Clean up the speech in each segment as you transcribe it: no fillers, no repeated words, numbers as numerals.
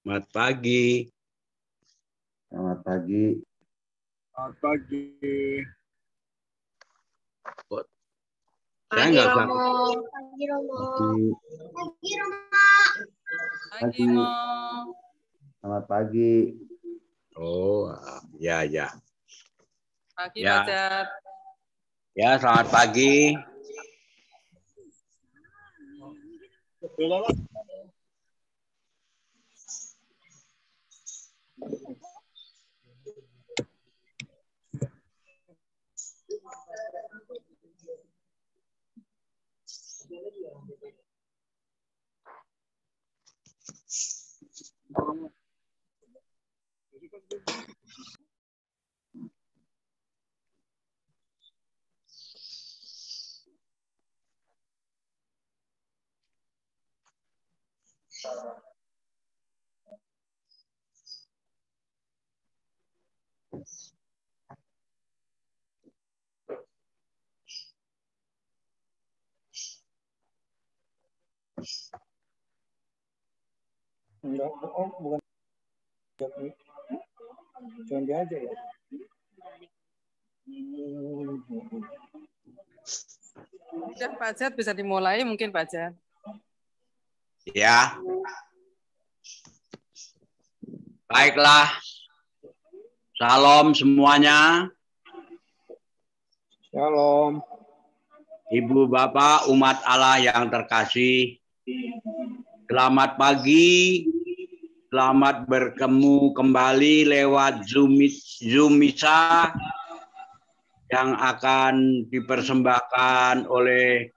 Selamat pagi. Selamat pagi. Selamat pagi. Saya nggak bisa. Pagi Romo. Pagi Romo. Pagi. Selamat pagi. Oh, ya. Pagi, Ya. Pak Jat. Ya, selamat pagi. Enggak, bukan. Cuma dia aja ya. Udah, Pak Jat bisa dimulai mungkin, Pak Jat. Ya. Baiklah. Salam semuanya. Shalom. Ibu Bapak umat Allah yang terkasih. Selamat pagi. Selamat bertemu kembali lewat Zoom Misa yang akan dipersembahkan oleh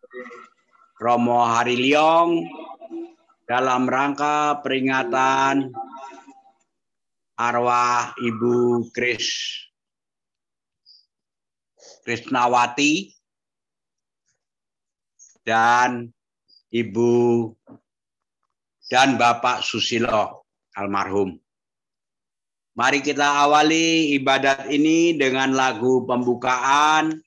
Romo Hariliong dalam rangka peringatan arwah Ibu Krisnawati dan Ibu dan Bapak Susilo almarhum. Mari kita awali ibadat ini dengan lagu pembukaan.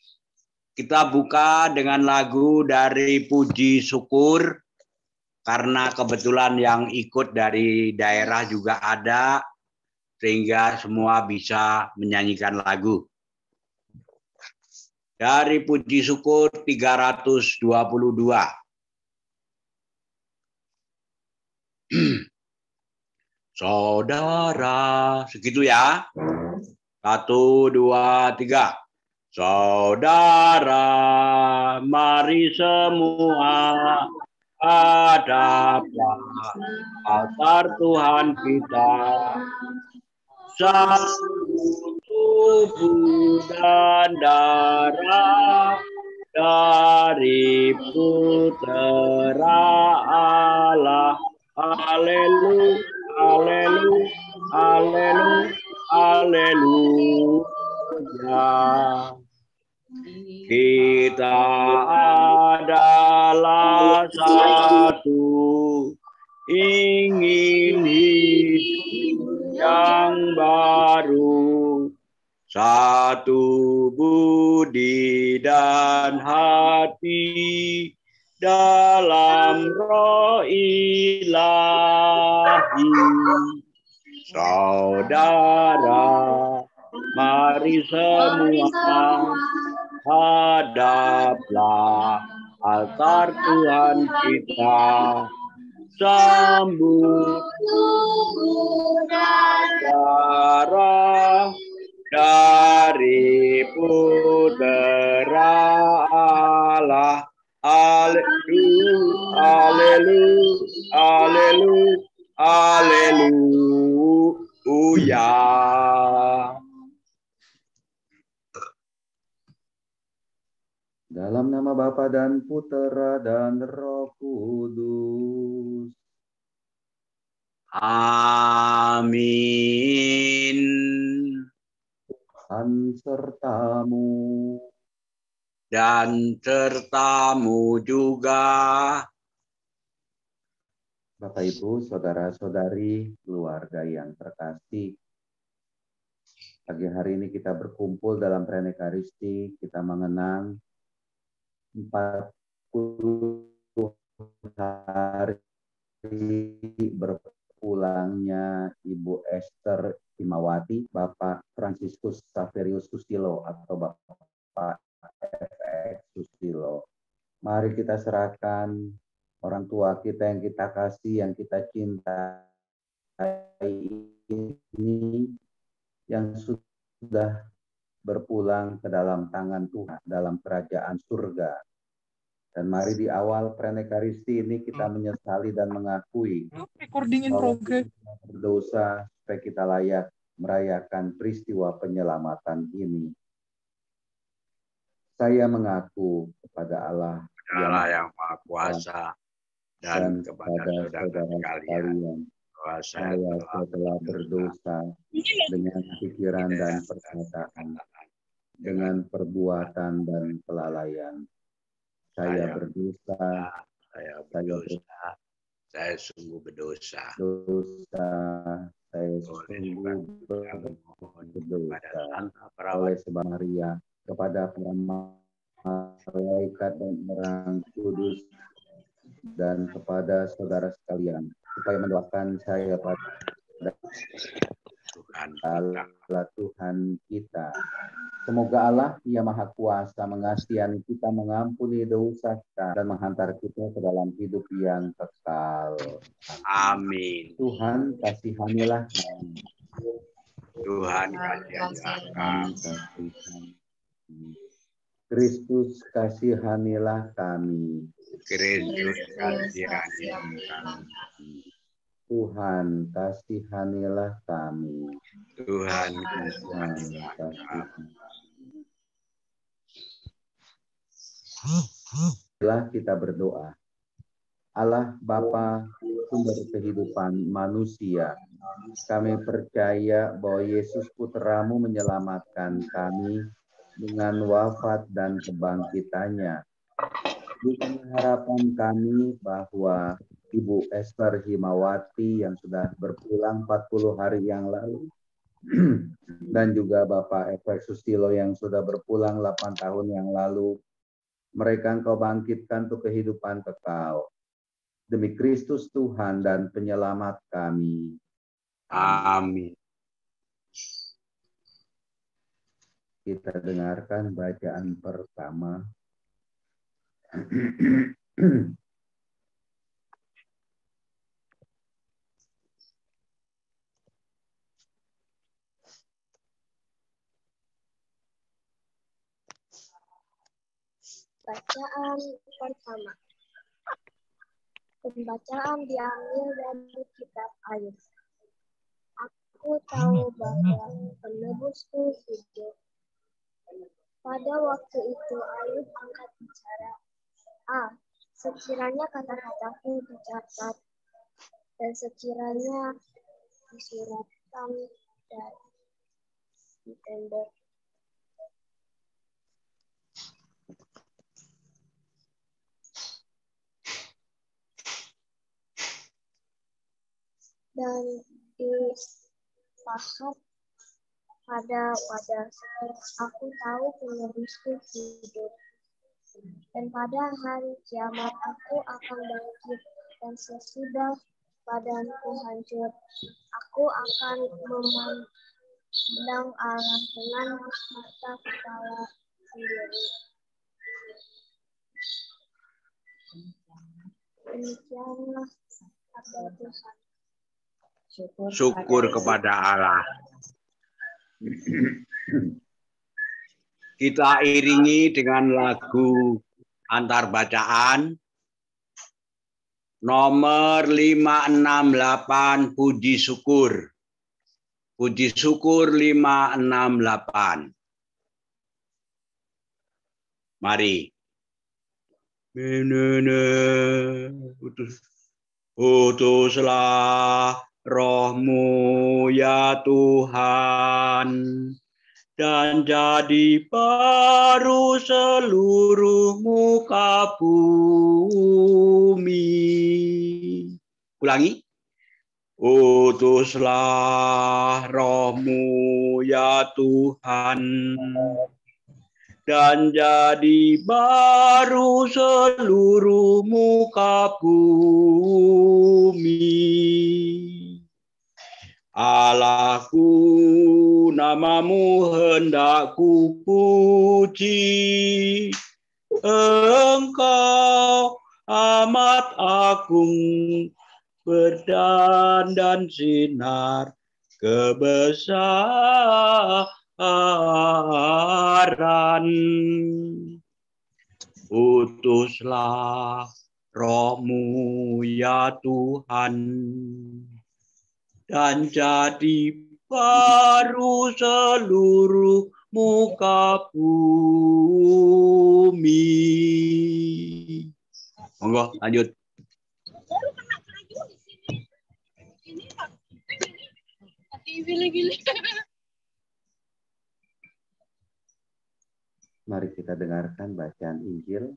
Kita buka dengan lagu dari Puji Syukur, karena kebetulan yang ikut dari daerah juga ada, sehingga semua bisa menyanyikan lagu. Dari Puji Syukur 322. Saudara, segitu ya. 1, 2, 3. Saudara, mari semua hadaplah altar Tuhan kita. Satu tubuh dan darah dari Putera Allah. Haleluya, haleluya, haleluya, haleluya. Kita adalah satu, ingin hidup yang baru, satu budi dan hati dalam roh ilahi. Saudara, mari semua hadaplah altar Tuhan kita. Sambut darah dari Putera Allah. Haleluya, haleluya, haleluya. Dalam nama Bapa dan Putera dan Roh Kudus. Amin. Tuhan sertamu. Dan sertamu juga. Bapak Ibu, saudara-saudari, keluarga yang terkasih. Pagi hari ini kita berkumpul dalam perayaan Ekaristi, kita mengenang 40 hari berpulangnya Ibu Esther Himawati, Bapak Fransiskus Saverius Susilo atau Bapak FX Susilo. Mari kita serahkan orang tua kita yang kita kasih, yang kita cintai ini, yang sudah berpulang ke dalam tangan Tuhan, dalam kerajaan surga. Dan mari di awal Prenekaristi ini kita menyesali dan mengakui bahwa kita berdosa supaya kita layak merayakan peristiwa penyelamatan ini. Saya mengaku kepada Allah yang Maha Kuasa dan kepada saudara sekalian bahwa saya telah berdosa dengan pikiran dan perkataan, dengan perbuatan dan kelalaian. Saya berdosa, saya sungguh berdosa. Saya sungguh berdosa oleh sebab Maria, kepada para malaikat dan orang kudus, dan kepada saudara sekalian, supaya mendoakan saya pada Allah Tuhan kita. Semoga Allah yang Maha Kuasa mengasihani kita, mengampuni dosa kita, dan menghantar kita ke dalam hidup yang kekal. Amin. Tuhan kasihanilah kami. Tuhan kasihanilah kami. Kristus kasihanilah kami. Kristus kasihanilah kami. Tuhan kasihanilah kami. Tuhan kasihanilah kami. Marilah kita berdoa. Allah Bapa, sumber kehidupan manusia, kami percaya bahwa Yesus Putramu menyelamatkan kami dengan wafat dan kebangkitannya. Bukan harapan kami bahwa Ibu Esther Himawati yang sudah berpulang 40 hari yang lalu, dan juga Bapak FX Susilo yang sudah berpulang 8 tahun yang lalu, mereka Engkau bangkitkan untuk kehidupan kekal. Demi Kristus Tuhan dan penyelamat kami. Amin. Kita dengarkan bacaan pertama. Bacaan pertama. Pembacaan diambil dari kitab Ayub. Aku tahu bahwa penebusku hidup. Pada waktu itu Ayub angkat bicara. Sekiranya kata-kataku dicatat dan sekiranya disuratkan dan ditembak. Dan dipahat pada wadah. Aku tahu penebusku hidup. Dan pada hari kiamat aku akan bangkit, dan sesudah badanku hancur, aku akan memandang Allah dengan mata kepala sendiri. Demikianlah sabda Tuhan. Syukur kepada Allah. Kita iringi dengan lagu antar bacaan nomor 568, Puji Syukur. Puji Syukur 568. Mari. Utuslah Roh-Mu ya Tuhan, dan jadi baru seluruh muka bumi. Ulangi. Utuslah Roh-Mu ya Tuhan, dan jadi baru seluruh muka bumi. Allahku, namamu hendak ku puji. Engkau amat agung, berdandan sinar kebesaran. Utuslah Roh-Mu ya Tuhan, dan jadi baru seluruh muka bumi. Monggo lanjut. Mari kita dengarkan bacaan Injil.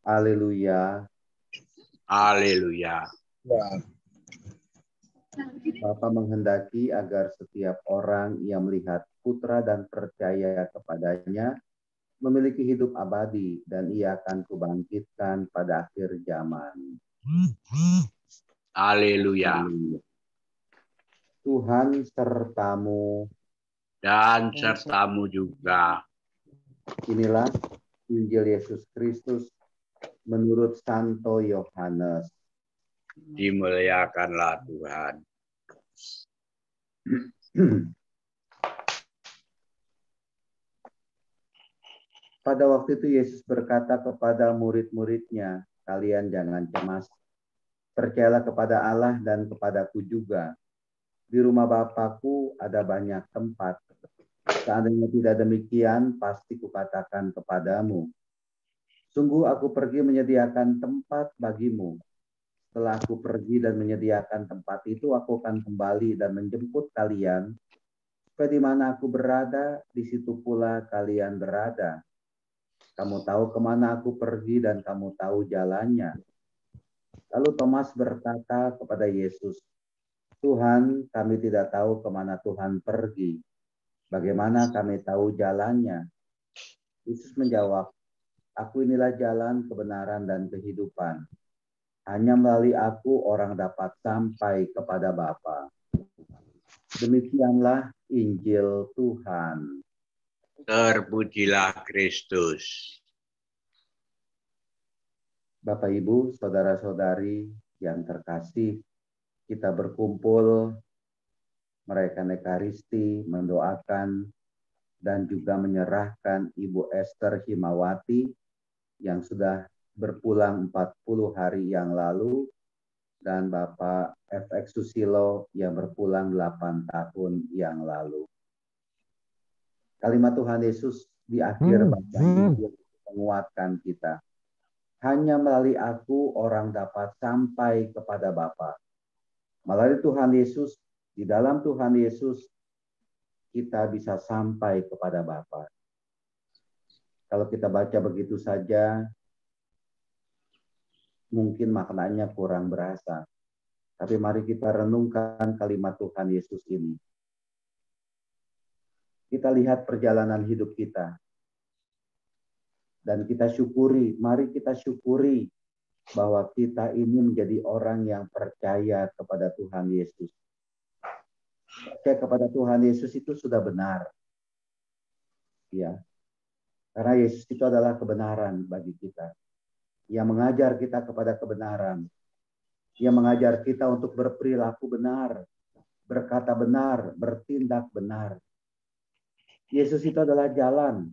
Haleluya. Haleluya. Bapa menghendaki agar setiap orang yang melihat Putra dan percaya kepadanya memiliki hidup abadi, dan Ia akan kubangkitkan pada akhir zaman. Haleluya. Tuhan sertamu. Dan sertamu juga. Inilah Injil Yesus Kristus menurut Santo Yohanes. Dimuliakanlah Tuhan. Pada waktu itu Yesus berkata kepada murid-muridnya, "Kalian jangan cemas. Percayalah kepada Allah dan kepadaku juga. Di rumah Bapakku ada banyak tempat. Seandainya tidak demikian, pasti kukatakan kepadamu. Sungguh aku pergi menyediakan tempat bagimu. Setelah aku pergi dan menyediakan tempat itu, aku akan kembali dan menjemput kalian, supaya di mana aku berada, di situ pula kalian berada. Kamu tahu kemana aku pergi dan kamu tahu jalannya." Lalu Thomas berkata kepada Yesus, "Tuhan, kami tidak tahu kemana Tuhan pergi. Bagaimana kami tahu jalannya?" Yesus menjawab, "Aku inilah jalan, kebenaran, dan kehidupan. Hanya melalui aku orang dapat sampai kepada Bapa." Demikianlah Injil Tuhan. Terpujilah Kristus. Bapak, Ibu, saudara-saudari yang terkasih, kita berkumpul merayakan Ekaristi, mendoakan dan juga menyerahkan Ibu Esther Himawati yang sudah berpulang 40 hari yang lalu, dan Bapak FX Susilo yang berpulang 8 tahun yang lalu. Kalimat Tuhan Yesus di akhir bacaan Injil menguatkan kita. Hanya melalui aku orang dapat sampai kepada Bapa. Melalui Tuhan Yesus, di dalam Tuhan Yesus, kita bisa sampai kepada Bapa. Kalau kita baca begitu saja, mungkin maknanya kurang berasa. Tapi mari kita renungkan kalimat Tuhan Yesus ini. Kita lihat perjalanan hidup kita. Dan kita syukuri, mari kita syukuri bahwa kita ini menjadi orang yang percaya kepada Tuhan Yesus. Percaya kepada Tuhan Yesus itu sudah benar. Ya. Karena Yesus itu adalah kebenaran bagi kita. Yang mengajar kita kepada kebenaran. Yang mengajar kita untuk berperilaku benar, berkata benar, bertindak benar. Yesus itu adalah jalan.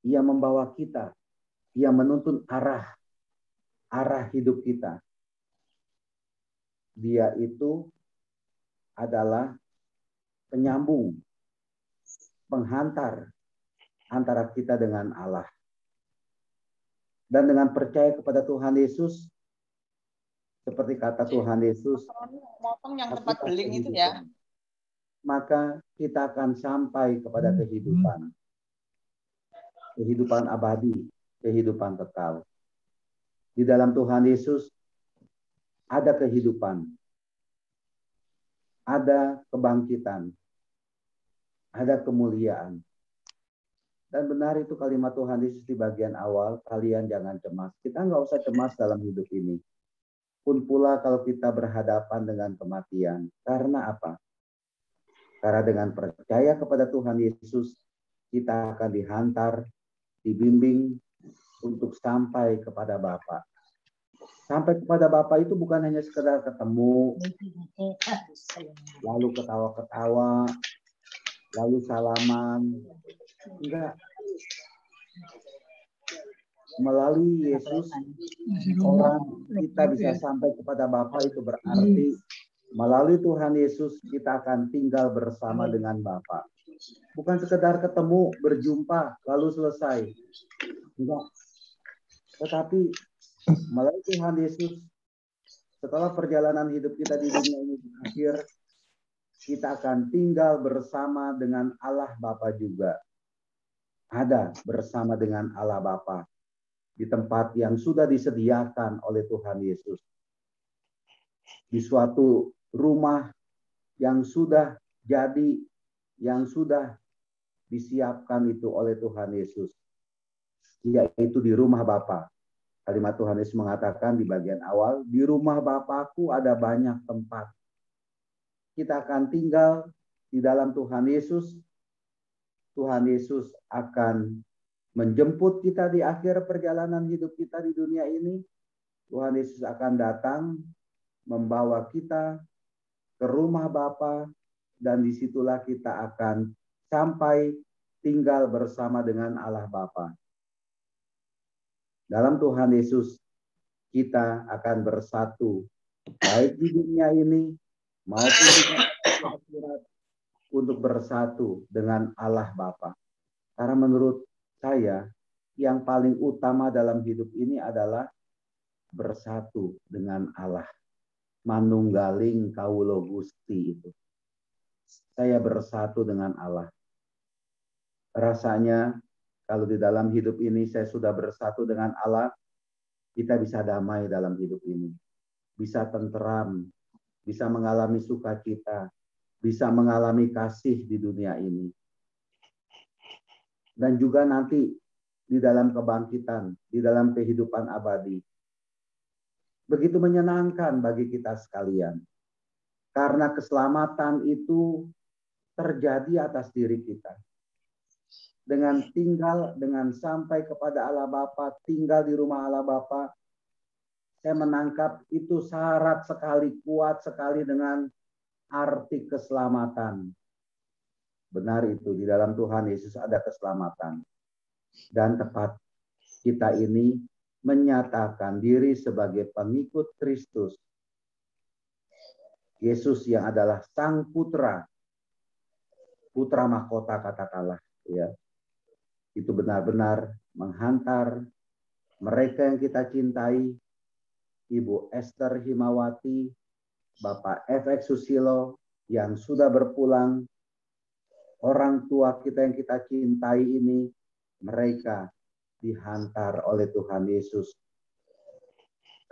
Ia membawa kita. Ia menuntun arah hidup kita. Dia itu adalah penyambung, penghantar antara kita dengan Allah. Dan dengan percaya kepada Tuhan Yesus, seperti kata Tuhan Yesus, motong yang tempat beling itu ya. Maka kita akan sampai kepada kehidupan. Kehidupan abadi, kehidupan kekal. Di dalam Tuhan Yesus ada kehidupan, ada kebangkitan, ada kemuliaan. Dan benar itu kalimat Tuhan Yesus di bagian awal, kalian jangan cemas. Kita nggak usah cemas dalam hidup ini. Pun pula kalau kita berhadapan dengan kematian. Karena apa? Karena dengan percaya kepada Tuhan Yesus, kita akan dihantar, dibimbing untuk sampai kepada Bapa. Sampai kepada Bapa itu bukan hanya sekedar ketemu, lalu ketawa-ketawa, lalu salaman. Enggak. Melalui Yesus, orang kita bisa sampai kepada Bapa itu berarti melalui Tuhan Yesus kita akan tinggal bersama dengan Bapa. Bukan sekedar ketemu, berjumpa, lalu selesai. Enggak. Tetapi melalui Tuhan Yesus, setelah perjalanan hidup kita di dunia ini berakhir, kita akan tinggal bersama dengan Allah Bapa juga. Ada bersama dengan Allah Bapa di tempat yang sudah disediakan oleh Tuhan Yesus. Di suatu rumah yang sudah jadi, yang sudah disiapkan itu oleh Tuhan Yesus, yaitu di rumah Bapa. Kalimat Tuhan Yesus mengatakan di bagian awal, di rumah Bapakku ada banyak tempat. Kita akan tinggal di dalam Tuhan Yesus. Tuhan Yesus akan menjemput kita di akhir perjalanan hidup kita di dunia ini. Tuhan Yesus akan datang membawa kita ke rumah Bapa, dan disitulah kita akan sampai tinggal bersama dengan Allah Bapa. Dalam Tuhan Yesus kita akan bersatu, baik di dunia ini maupun di akhirat, untuk bersatu dengan Allah Bapa. Karena menurut saya yang paling utama dalam hidup ini adalah bersatu dengan Allah. Manunggaling kawula Gusti itu. Saya bersatu dengan Allah. Rasanya kalau di dalam hidup ini saya sudah bersatu dengan Allah, kita bisa damai dalam hidup ini. Bisa tenteram, bisa mengalami sukacita, bisa mengalami kasih di dunia ini. Dan juga nanti di dalam kebangkitan, di dalam kehidupan abadi. Begitu menyenangkan bagi kita sekalian. Karena keselamatan itu terjadi atas diri kita. Dengan tinggal, dengan sampai kepada Allah Bapa, tinggal di rumah Allah Bapa, saya menangkap itu syarat sekali, kuat sekali dengan arti keselamatan. Benar itu, di dalam Tuhan Yesus ada keselamatan. Dan tepat kita ini menyatakan diri sebagai pengikut Kristus. Yesus yang adalah Sang Putra, Putra Mahkota katakanlah, ya. Itu benar-benar menghantar mereka yang kita cintai, Ibu Esther Himawati, Bapak FX Susilo yang sudah berpulang, orang tua kita yang kita cintai ini, mereka dihantar oleh Tuhan Yesus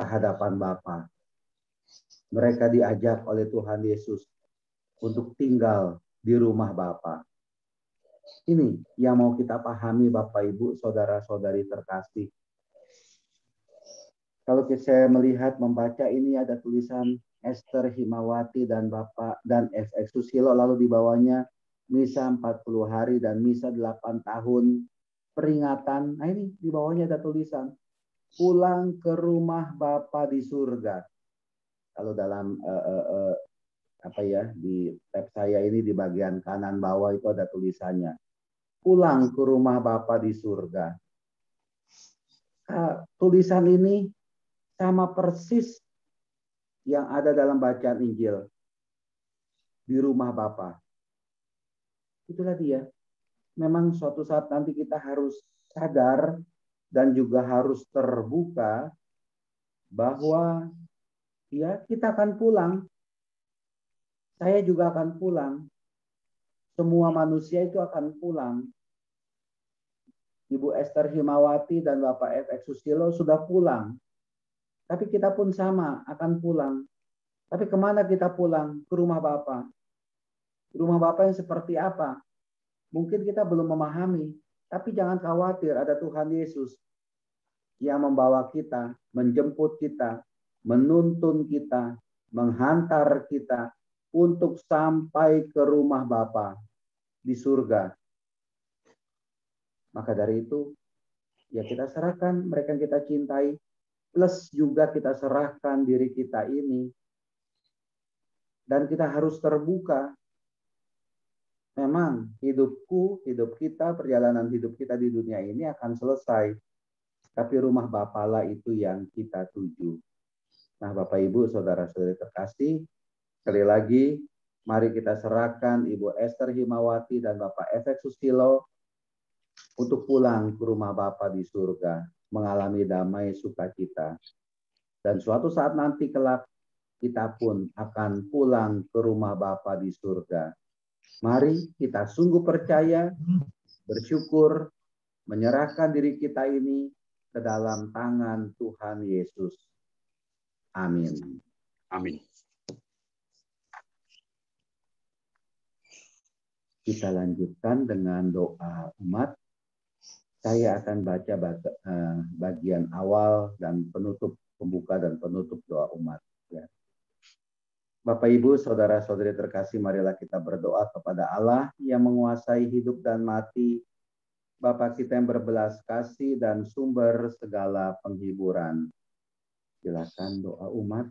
ke hadapan Bapa. Mereka diajak oleh Tuhan Yesus untuk tinggal di rumah Bapa. Ini yang mau kita pahami Bapak Ibu, saudara-saudari terkasih. Kalau saya melihat, membaca ini ada tulisan Esther Himawati dan Bapak dan FX Susilo, lalu di bawahnya misa 40 hari dan misa 8 tahun peringatan. Nah ini di bawahnya ada tulisan pulang ke rumah Bapa di surga. Kalau dalam di tab saya ini di bagian kanan bawah itu ada tulisannya pulang ke rumah Bapa di surga. Tulisan ini sama persis yang ada dalam bacaan Injil. Di rumah Bapa. Itulah dia. Memang suatu saat nanti kita harus sadar dan juga harus terbuka bahwa ya kita akan pulang. Saya juga akan pulang. Semua manusia itu akan pulang. Ibu Esther Himawati dan Bapak FX Susilo sudah pulang. Tapi kita pun sama, akan pulang. Tapi kemana kita pulang? Ke rumah Bapa. Rumah Bapa yang seperti apa? Mungkin kita belum memahami. Tapi jangan khawatir, ada Tuhan Yesus yang membawa kita, menjemput kita, menuntun kita, menghantar kita untuk sampai ke rumah Bapa di surga. Maka dari itu, ya kita serahkan mereka yang kita cintai, plus juga kita serahkan diri kita ini. Dan kita harus terbuka. Memang hidup kita, perjalanan hidup kita di dunia ini akan selesai. Tapi rumah Bapa lah itu yang kita tuju. Nah, Bapak Ibu, saudara-saudari terkasih, sekali lagi, mari kita serahkan Ibu Esther Himawati dan Bapak Efek Susilo untuk pulang ke rumah Bapa di surga, mengalami damai sukacita. Dan suatu saat nanti kelak, kita pun akan pulang ke rumah Bapa di surga. Mari kita sungguh percaya, bersyukur, menyerahkan diri kita ini ke dalam tangan Tuhan Yesus. Amin. Amin. Kita lanjutkan dengan doa umat. Saya akan baca bagian awal dan penutup, pembuka dan penutup doa umat. Ya. Bapak, Ibu, saudara-saudari terkasih, marilah kita berdoa kepada Allah yang menguasai hidup dan mati, Bapa kita yang berbelas kasih dan sumber segala penghiburan. Silakan doa umat.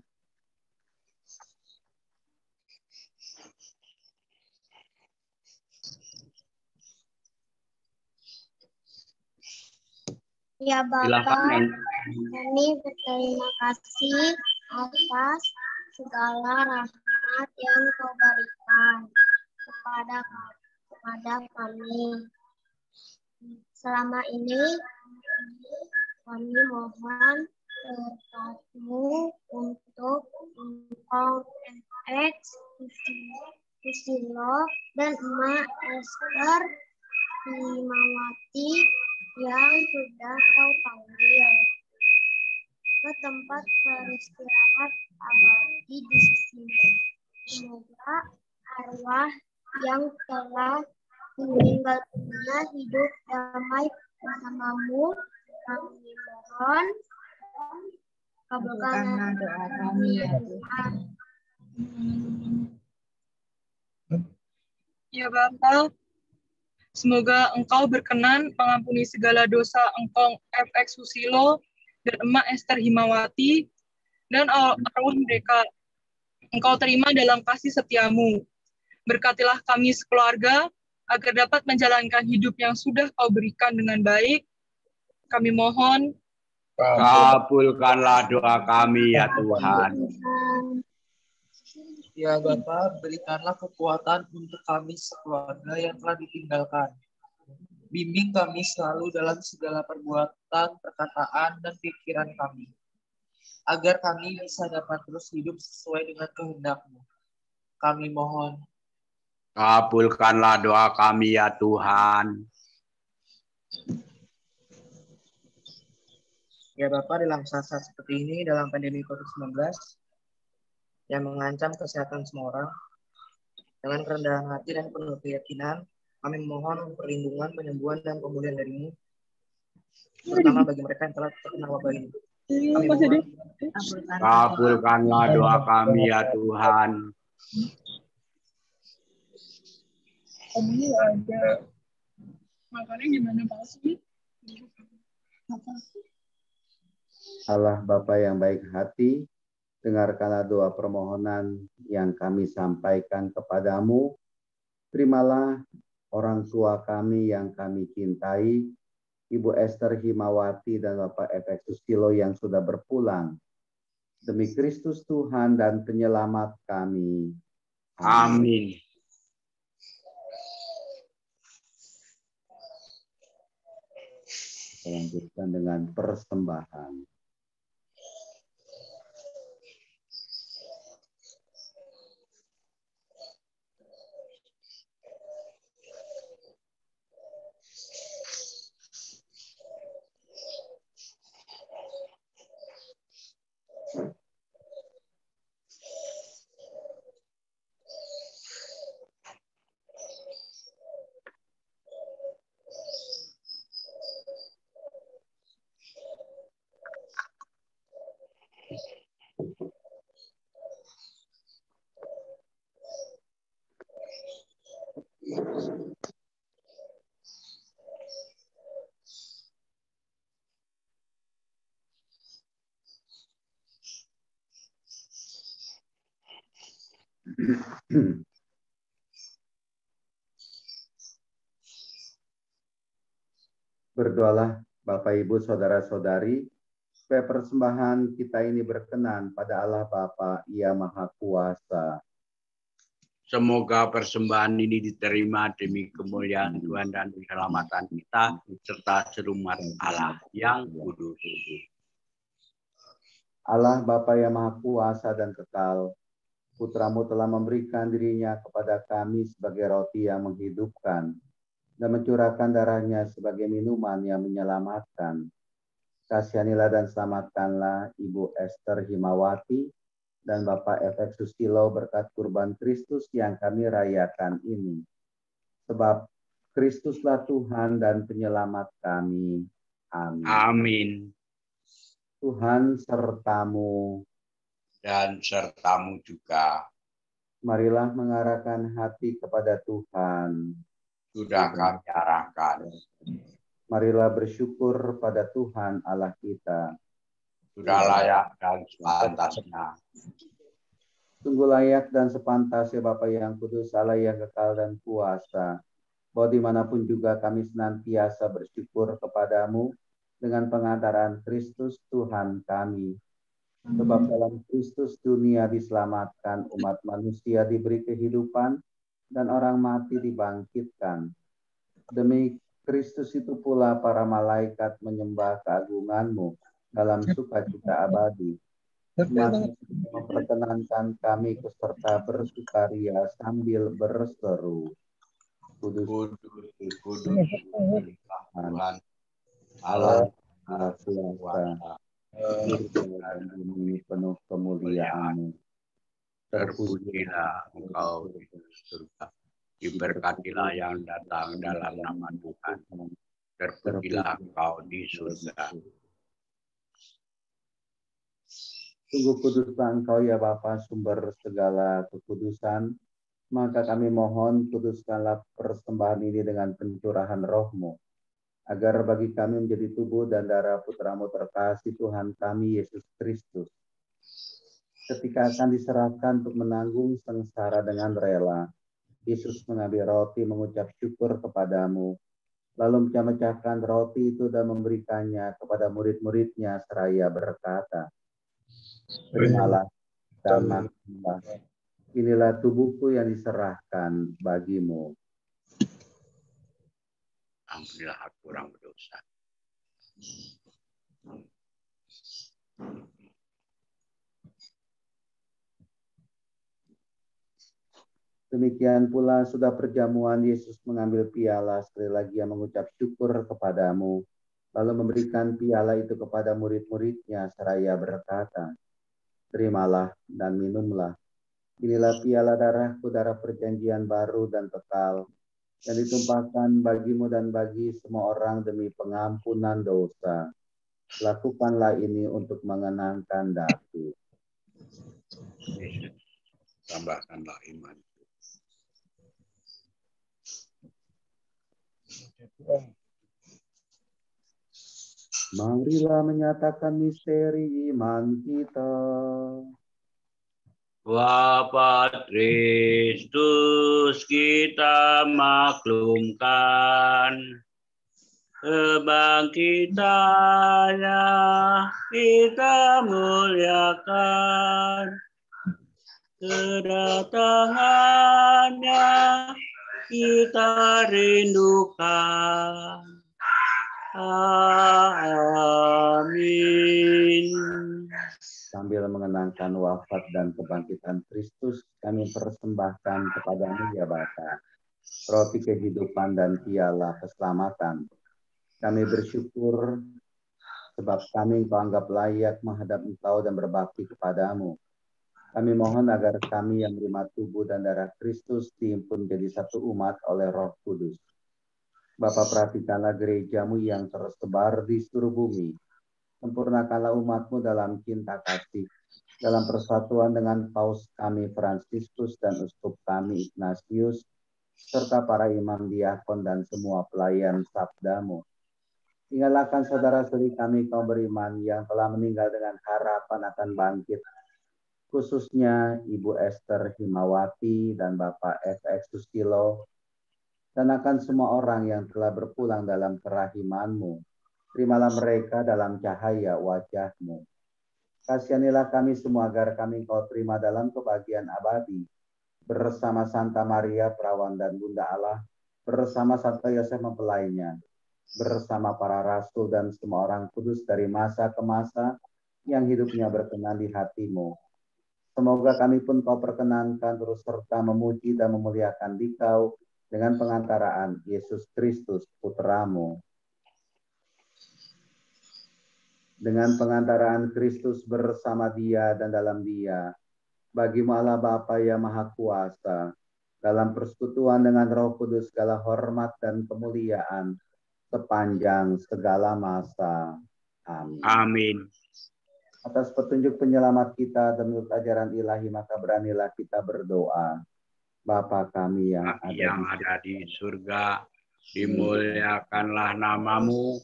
Ya Silakan Bapa, yang kami berterima kasih atas segala rahmat yang Kau berikan kepada kami. Selama ini kami mohon berkat-Mu untuk Engkau FX, Susilo, dan Emak Esther Himawati yang sudah Kau panggil ke tempat beristirahat abadi di sini. Semoga arwah yang telah meninggal dunia hidup damai bersama-Mu. Kami mohon kabulkanlah doa kami ya Tuhan. Ya Bapa, semoga Engkau berkenan mengampuni segala dosa Engkau FX Susilo dan Emak Esther Himawati dan arwah mereka. Engkau terima dalam kasih setia-Mu. Berkatilah kami sekeluarga agar dapat menjalankan hidup yang sudah Kau berikan dengan baik. Kami mohon, kabulkanlah doa kami ya Tuhan. Ya Bapa, berikanlah kekuatan untuk kami sekeluarga yang telah ditinggalkan. Bimbing kami selalu dalam segala perbuatan, perkataan, dan pikiran kami, agar kami bisa dapat terus hidup sesuai dengan kehendak-Mu. Kami mohon, Kabulkanlah doa kami ya Tuhan. ya Bapa, dalam saat-saat seperti ini, dalam pandemi COVID-19, yang mengancam kesehatan semua orang, dengan kerendahan hati dan penuh keyakinan, kami mohon perlindungan, penyembuhan, dan pemulihan dari-Mu, terutama bagi mereka yang telah terkena wabah ini. Kami mohon, Kabulkanlah doa kami ya Tuhan. kamu ada makannya gimana Pak sih? Allah Bapa yang baik hati, dengarkanlah doa permohonan yang kami sampaikan kepadamu. Terimalah orang tua kami yang kami cintai, Ibu Esther Himawati dan Bapak Efek Susilo yang sudah berpulang. Demi Kristus Tuhan dan penyelamat kami. Amin. Kita lanjutkan dengan persembahan. Berdoalah Bapak Ibu Saudara-saudari, supaya persembahan kita ini berkenan pada Allah Bapa, Ia Maha Kuasa. Semoga persembahan ini diterima demi kemuliaan Tuhan dan keselamatan kita, serta serumat Allah yang kudus. Allah Bapa yang Maha Kuasa dan kekal, Putramu telah memberikan dirinya kepada kami sebagai roti yang menghidupkan, dan mencurahkan darahnya sebagai minuman yang menyelamatkan. Kasihanilah dan selamatkanlah Ibu Esther Himawati dan Bapak F.X. Susilo berkat kurban Kristus yang kami rayakan ini. Sebab Kristuslah Tuhan dan penyelamat kami. Amin. Amin. Tuhan sertamu. Dan sertamu juga. Marilah mengarahkan hati kepada Tuhan. Sudah kami arahkan. Marilah bersyukur pada Tuhan Allah kita. Sudah layak dan sepantasnya. Sungguh layak dan sepantasnya Bapa yang kudus, Allah yang kekal dan kuasa, bahwa dimanapun juga kami senantiasa bersyukur kepadamu dengan pengantaran Kristus Tuhan kami. Sebab dalam Kristus dunia diselamatkan, umat manusia diberi kehidupan, dan orang mati dibangkitkan. Demi Kristus itu pula para malaikat menyembah keagunganmu dalam sukacita abadi. Maka memperkenankan kami peserta bersukaria sambil berseru. Kudus, Kudus, kudus, Tuhan, Allah kuasa, dan bumi penuh kemuliaan-Mu. terpujilah Engkau di surga. Diberkatilah yang datang dalam nama Tuhan. Terpujilah Engkau di surga. Sungguh kuduslah Engkau ya Bapa, sumber segala kekudusan. Maka kami mohon kuduskanlah persembahan ini dengan pencurahan Roh-Mu, agar bagi kami menjadi tubuh dan darah Putra-Mu terkasih Tuhan kami Yesus Kristus. Ketika akan diserahkan untuk menanggung sengsara dengan rela, Yesus mengambil roti mengucap syukur kepadamu, lalu memecahkan roti itu dan memberikannya kepada murid-muridnya seraya berkata, "Terimalah dan makanlah. Inilah tubuhku yang diserahkan bagimu." Ampunilah aku orang berdosa. Demikian pula sudah perjamuan, Yesus mengambil piala, sekali lagi yang mengucap syukur kepadamu, lalu memberikan piala itu kepada murid-muridnya seraya berkata, "Terimalah dan minumlah. Inilah piala darahku, darah perjanjian baru dan kekal, yang ditumpahkan bagimu dan bagi semua orang demi pengampunan dosa. Lakukanlah ini untuk mengenangkan daku." Tambahkanlah iman. Marilah menyatakan misteri iman kita. Bapa Kristus kita maklumkan, kebangkitannya kita muliakan, kedatangannya kita rindukan. Amin. Sambil mengenangkan wafat dan kebangkitan Kristus, kami persembahkan kepadamu ya Bapa, roti kehidupan dan piala keselamatan. Kami bersyukur sebab kami Engkau anggap layak menghadap Engkau dan berbakti kepadamu. Kami mohon agar kami yang menerima tubuh dan darah Kristus dihimpun jadi satu umat oleh Roh Kudus. Bapa, perhatikanlah gerejamu yang tersebar di seluruh bumi. Sempurnakanlah umatmu dalam cinta kasih, dalam persatuan dengan Paus kami Fransiskus dan Uskup kami Ignatius, serta para imam diakon dan semua pelayan sabdamu. Ingatkan saudara-saudari kami kaum beriman yang telah meninggal dengan harapan akan bangkit, khususnya Ibu Esther Himawati dan Bapak FX Susilo, dan akan semua orang yang telah berpulang dalam kerahiman-Mu. Terimalah mereka dalam cahaya wajah-Mu. Kasihanilah kami semua agar kami Kau terima dalam kebahagiaan abadi, bersama Santa Maria Perawan dan Bunda Allah, bersama Santa Yosef mempelainya, bersama para rasul dan semua orang kudus dari masa ke masa yang hidupnya berkenan di hati-Mu. Semoga kami pun Kau perkenankan terus serta memuji dan memuliakan Dikau dengan pengantaraan Yesus Kristus Putra-Mu. Dengan pengantaraan Kristus bersama Dia dan dalam Dia, bagi-Mu Allah Bapa yang Maha Kuasa, dalam persekutuan dengan Roh Kudus segala hormat dan kemuliaan sepanjang segala masa. Amin. Amin. Atas petunjuk penyelamat kita dan menurut ajaran ilahi, maka beranilah kita berdoa. Bapa kami yang ada di surga, dimuliakanlah nama-Mu,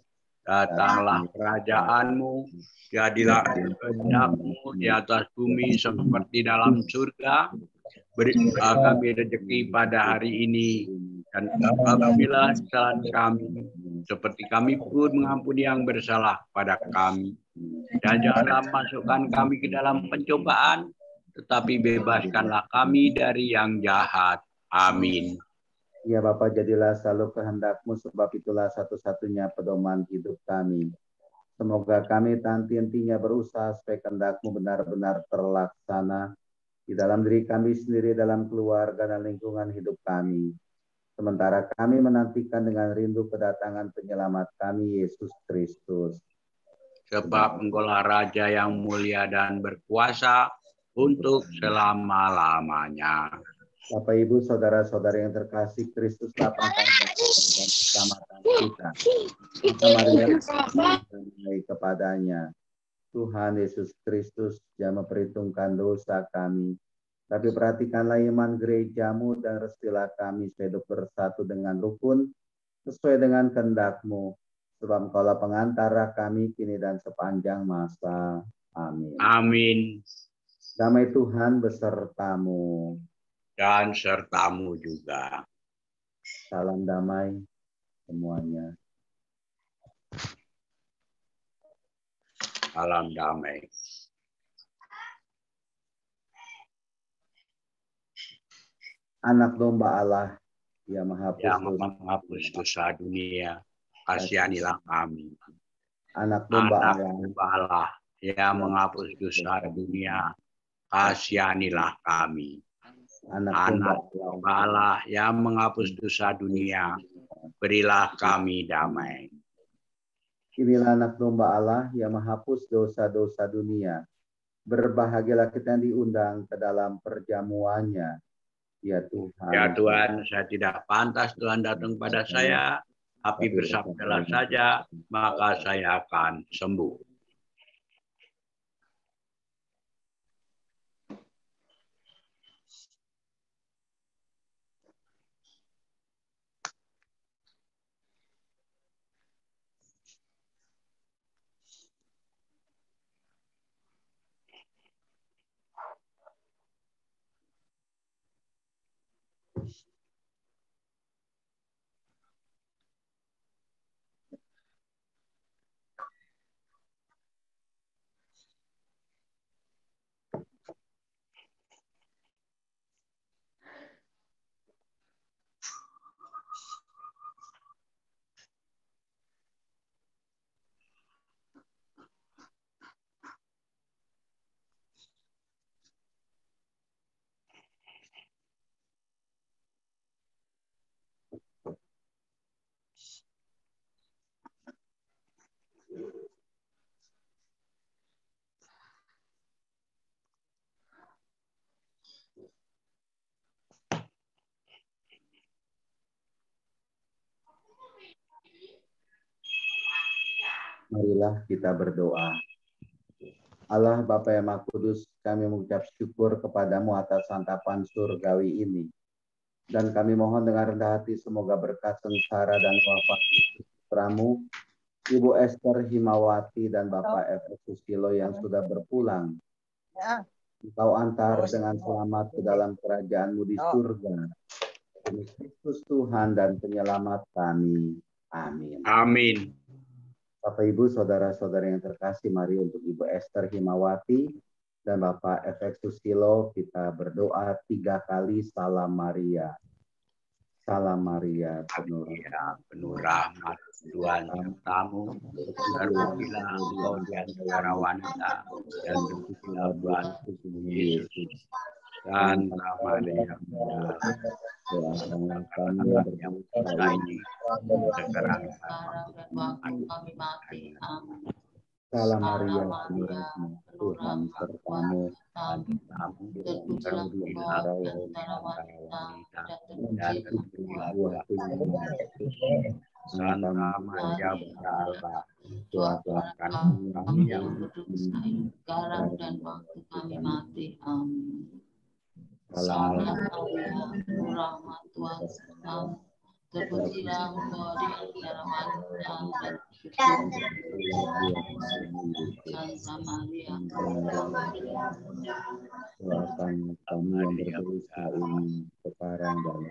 datanglah kerajaan-Mu, jadilah kehendak-Mu di atas bumi seperti dalam surga. Berilah kami rezeki pada hari ini, dan ampunilah kesalahan kami, seperti kami pun mengampuni yang bersalah pada kami. Dan janganlah masukkan kami ke dalam pencobaan, tetapi bebaskanlah kami dari yang jahat. Amin. Ya Bapa, jadilah selalu kehendak-Mu, sebab itulah satu-satunya pedoman hidup kami. Semoga kami henti-hentinya berusaha supaya kehendak-Mu benar-benar terlaksana di dalam diri kami sendiri, dalam keluarga dan lingkungan hidup kami. Sementara kami menantikan dengan rindu kedatangan penyelamat kami, Yesus Kristus. Sebab Engkaulah Raja yang mulia dan berkuasa untuk selama-lamanya. Bapak, Ibu, saudara-saudara yang terkasih, Kristus lapangkan dan keselamatan kita. Maka marilah kepadanya. Tuhan Yesus Kristus jangan memperhitungkan dosa kami, tapi perhatikanlah iman gereja-Mu dan restilah kami hidup bersatu dengan rukun sesuai dengan kehendak-Mu. Sebab Engkaulah pengantara kami kini dan sepanjang masa. Amin. Amin. Damai Tuhan besertamu. Dan sertamu juga. Salam damai semuanya. Salam damai. Anak domba Allah yang menghapus dosa dunia, kasihanilah kami. Anak domba Allah yang menghapus dosa dunia, kasihanilah kami. Anak domba Allah yang menghapus dosa dunia, berilah kami damai. Inilah anak domba Allah yang menghapus dosa-dosa dunia. Berbahagialah kita yang diundang ke dalam perjamuannya. Ya Tuhan. Ya Tuhan, saya tidak pantas Tuhan datang pada saya, tapi bersabdalah saja, maka saya akan sembuh. Marilah kita berdoa. Allah Bapa yang Maha Kudus, kami mengucap syukur kepadamu atas santapan surgawi ini. Dan kami mohon dengan rendah hati semoga berkat sengsara dan wafat Yesus Putramu, Ibu Esther Himawati dan Bapak F.X. Susilo yang sudah berpulang. Engkau antar dengan selamat ke dalam kerajaan-Mu di surga. Demi Kristus Tuhan dan penyelamat kami. Amin. Amin. Bapak Ibu, saudara-saudara yang terkasih, mari untuk Ibu Esther Himawati dan Bapak F.X. Susilo kita berdoa 3 kali Salam Maria. Salam Maria, penuh rahmat Tuhan sertamu, terpujilah engkau di antara wanita, dan terpujilah buah Yesus. Santa Maria, doakanlah kami yang berdosa ini, sekarang dan waktu kami mati. Amin. Salam Maria, penuh rahmat Tuhan sertamu, terpujilah engkau di antara wanita, dan terpujilah buah Yesus. Santa Maria, Bunda Allah, doakan kami yang berdosa ini, sekarang dan waktu kami mati. Amin. Salam Maria, penuh rahmat Tuhan sertamu, terpujilah engkau di antara wanita, dan terpujilah buah Yesus. Santa Maria, doakan kami yang berdosa ini, sekarang dan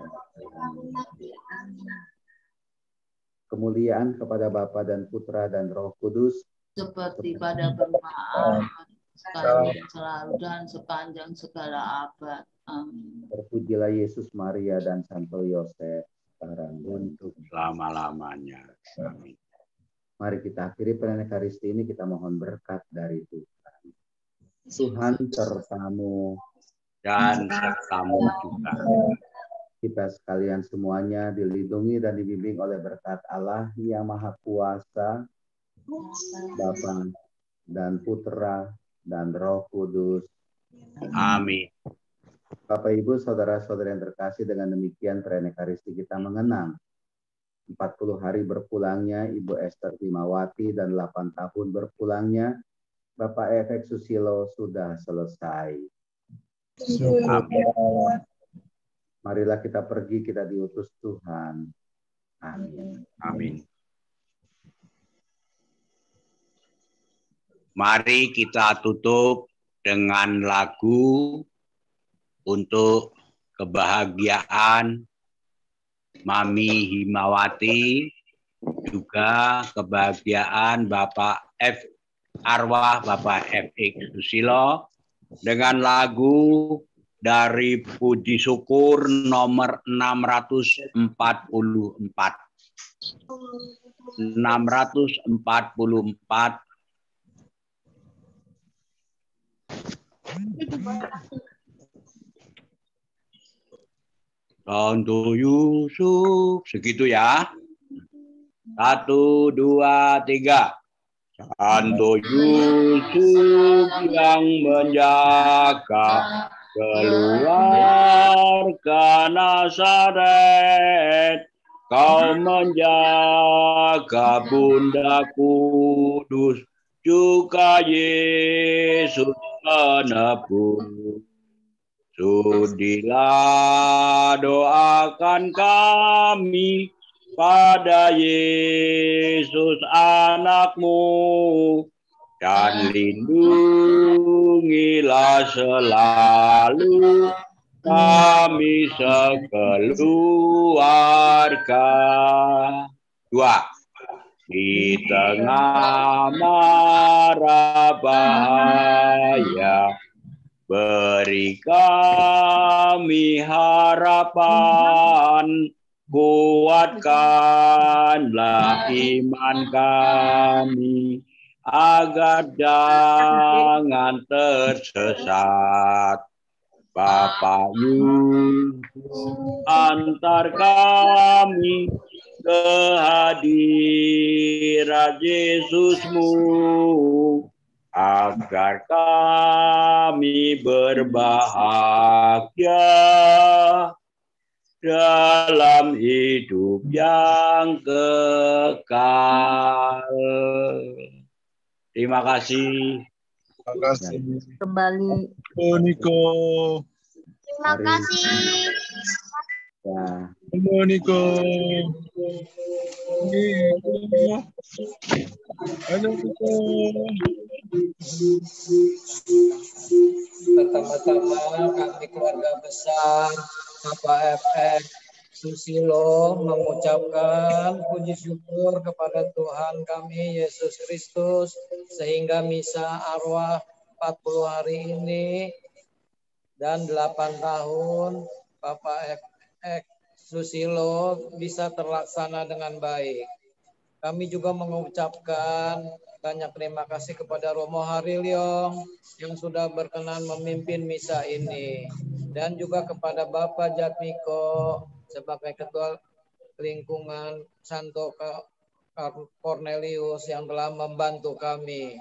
kemuliaan kepada Bapa dan Putra dan Roh Kudus, seperti pada permulaan, sekarang dan selalu, dan sepanjang segala abad. Amin. Terpujilah Yesus, Maria, dan Santo Yosef, sekarang untuk selama-lamanya. Amin. Mari kita akhiri perayaan Ekaristi ini, kita mohon berkat dari Tuhan. Tuhan sertamu dan sertamu juga. Kita sekalian semuanya dilindungi dan dibimbing oleh berkat Allah yang Maha Kuasa, Bapa dan Putra dan Roh Kudus. Amin. Bapak Ibu, saudara-saudara yang terkasih, dengan demikian perayaan Ekaristi kita mengenang 40 hari berpulangnya Ibu Esther Himawati dan 8 tahun berpulangnya Bapak F.X. Susilo sudah selesai. Amin. Marilah kita pergi, kita diutus Tuhan. Amin. Amin. Mari kita tutup dengan lagu untuk kebahagiaan Mami Himawati, juga kebahagiaan arwah Bapak F.X. Susilo, dengan lagu dari Puji Syukur nomor 644. 644. Santo Yusuf, segitu ya. 1, 2, 3. Santo Yusuf yang menjaga keluarga Nazaret, kau menjaga Bunda Kudus, juga Yesus penebus. Sudilah doakan kami pada Yesus anakmu, dan lindungilah selalu kami sekeluarga. 2. Di tengah mara bahaya, beri kami harapan, kuatkanlah iman kami, agar jangan tersesat. Bapa Yesus, antar kami ke hadirat Yesusmu, agar kami berbahagia dalam hidup yang kekal. Terima kasih. Terima kasih. Kembali. Niko. Terima kasih. Ya. Halo Niko. Halo Niko. Pertama-tama kami keluarga besar Bapak FX Susilo mengucapkan puji syukur kepada Tuhan kami Yesus Kristus sehingga misa arwah 40 hari ini dan 8 tahun Bapak FX Susilo bisa terlaksana dengan baik. Kami juga mengucapkan banyak terima kasih kepada Romo Harilyong yang sudah berkenan memimpin misa ini. Dan juga kepada Bapak Jatmiko sebagai Ketua Lingkungan Santo Cornelius yang telah membantu kami.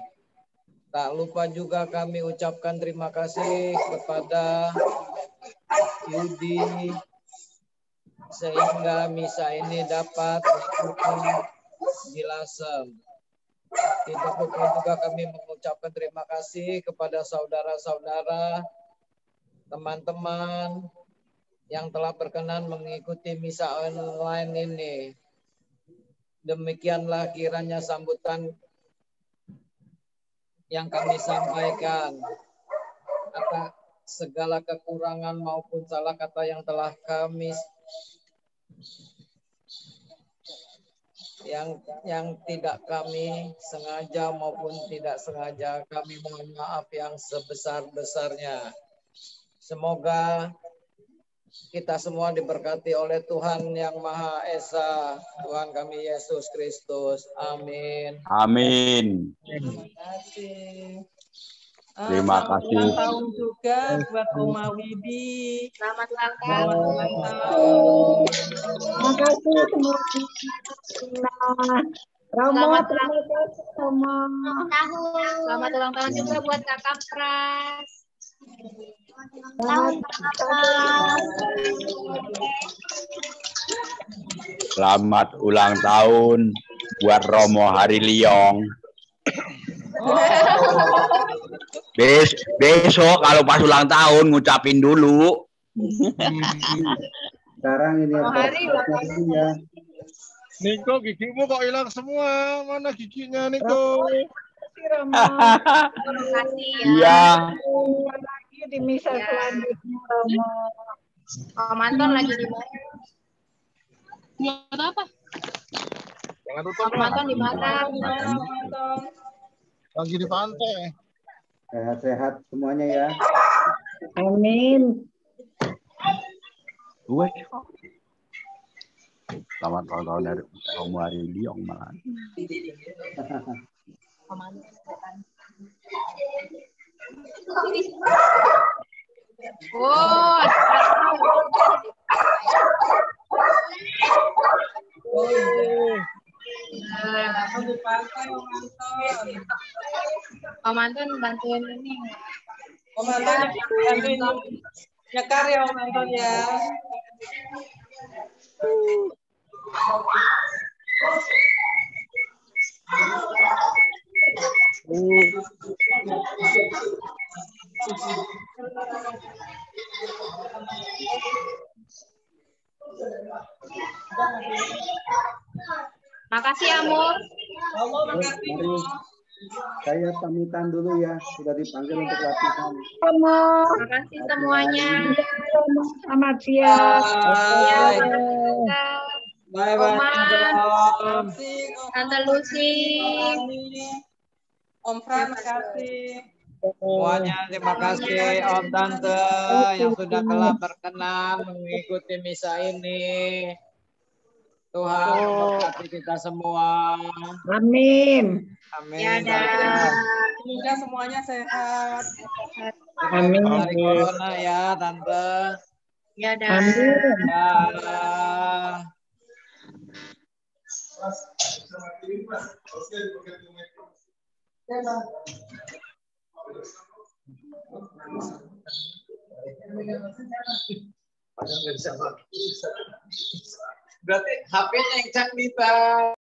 Tak lupa juga kami ucapkan terima kasih kepada Yudi sehingga misa ini dapat dilasem. Tidak lupa juga kami mengucapkan terima kasih kepada saudara-saudara, teman-teman yang telah berkenan mengikuti misa online ini. Demikianlah kiranya sambutan yang kami sampaikan. Atas segala kekurangan maupun salah kata yang telah kami yang tidak kami sengaja maupun tidak sengaja, kami mohon maaf yang sebesar-besarnya. Semoga kita semua diberkati oleh Tuhan yang Maha Esa, Tuhan kami Yesus Kristus. Amin. Amin. Terima kasih. Terima Selamat kasih. ulang tahun juga buat Oma Widi. Selamat ulang Selamat tahun. ulang tahun. Terima kasih semua. Romo, terima kasih Romo. Selamat tahun. Selamat ulang tahun juga buat Kakak Pras. Selamat tahun. Selamat ulang tahun buat Romo Harilyong. Besok kalau pas ulang tahun ngucapin dulu. Sekarang ini ya. Niko, gigimu kok hilang semua. Mana giginya Niko? Terima kasih ya. Iya. Lagi di misa selanjutnya Romo. Om Anton lagi di mana? Buat apa? Jangan tutup Om Anton di mana? lagi di pantai. Sehat-sehat semuanya ya. Amin. Gue. Selamat ulang tahun dari Romo Harilyong malah. Om Anton. Oh, Om Anton bantuin ini. Om Anton bantuin nyekar ya Om Anton ya. Makasih ya, Mur. Makasih. Mari saya pamitan dulu ya, sudah dipanggil untuk latihan. Romo. Makasih semuanya. Selamat siang. Bye Oma, Om. Tante Lucy. Om Fran, makasih. Semuanya terima kasih Om Tante yang sudah telah berkenan mengikuti misa ini. Tuhan memberkati kita semua. Amin. Amin. Ya, dah. Semoga semuanya sehat. Amin. Dari corona ya Tante. Ya, dah. Amin. Dah. Berarti HP-nya yang cak Nita.